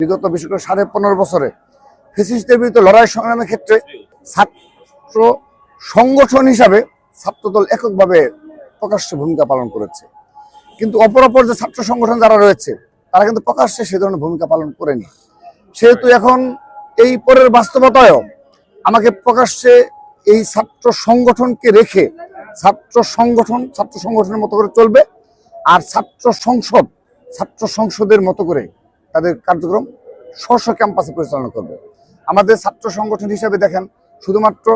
বিগত বিশেষ করে 15.5 বছরে ফ্যাসিস্টদের বিরুদ্ধে লড়াই সংগ্রামের ক্ষেত্রে ছাত্র সংগঠন হিসাবে ছাত্রদল এককভাবে প্রকাশ্য ভূমিকা পালন করেছে, কিন্তু অপর যে ছাত্র সংগঠন যারা রয়েছে তারা কিন্তু প্রকাশ্যে সে ধরনের ভূমিকা পালন করেনি। সেহেতু এখন এই পরের বাস্তবতায়ও আমাকে প্রকাশ্যে এই ছাত্র সংগঠনকে রেখে ছাত্র সংগঠনের মতো করে চলবে, আর ছাত্র সংসদের মতো করে তাদের কার্যক্রম স্ব ক্যাম্পাসে পরিচালনা করবে। আমাদের ছাত্র সংগঠন হিসাবে দেখেন, শুধুমাত্র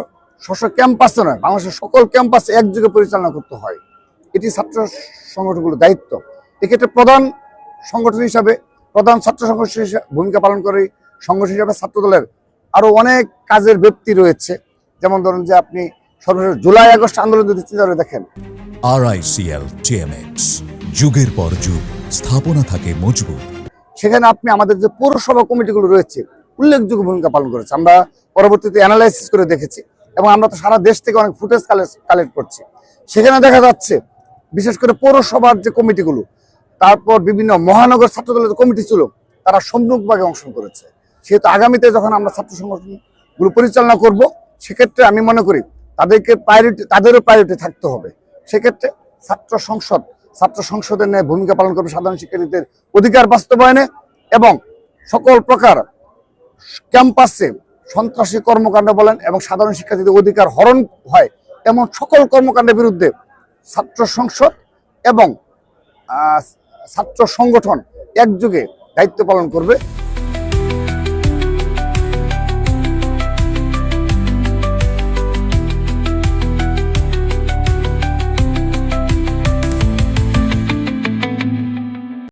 স্ব ক্যাম্পাসে নয়, বাংলাদেশের সকল ক্যাম্পাসে একযোগে পরিচালনা করতে হয়। এটি ছাত্র সংগঠনগুলোর দায়িত্ব। এক্ষেত্রে প্রধান ছাত্র সংগঠন হিসেবে ভূমিকা পালন করে সংগঠন হিসাবে ছাত্রদলের আরো অনেক কাজের ব্যক্তি রয়েছে। যেমন ধরুন যে আপনি সর্বশেষ জুলাই আগস্ট আন্দোলন যদি চিন্তা করে দেখেন, RICL TMX যুগের পর যুগ স্থাপনা থাকে মজবুত। সেখানে আপনি আমাদের যে পৌরসভা কমিটিগুলো রয়েছে উল্লেখযোগ্য ভূমিকা পালন করেছে। আমরা পরবর্তীতে অ্যানালাইসিস করে দেখেছি এবং আমরা তো সারা দেশ থেকে অনেক ফুটেজ কালেক্ট করছি। সেখানে দেখা যাচ্ছে বিশেষ করে পৌরসভার যে কমিটিগুলো, তারপর বিভিন্ন মহানগর ছাত্রদলের যে কমিটি ছিল, তারা সম্মুখভাগে অংশগ্রহণ করেছে। সেহেতু আগামীতে যখন আমরা ছাত্র সংগঠনগুলো পরিচালনা করব, সেক্ষেত্রে আমি মনে করি তাদেরও প্রায়োরিটি থাকতে হবে। সেক্ষেত্রে ছাত্র সংসদের নিয়ে ভূমিকা পালন করবে সাধারণ শিক্ষার্থীদের অধিকার বাস্তবায়নে এবং সকল প্রকার ক্যাম্পাসে সন্ত্রাসী কর্মকাণ্ড বলেন এবং সাধারণ শিক্ষার্থীদের অধিকার হরণ হয় এমন সকল কর্মকাণ্ডের বিরুদ্ধে ছাত্র সংসদ এবং ছাত্র সংগঠন একযোগে দায়িত্ব পালন করবে।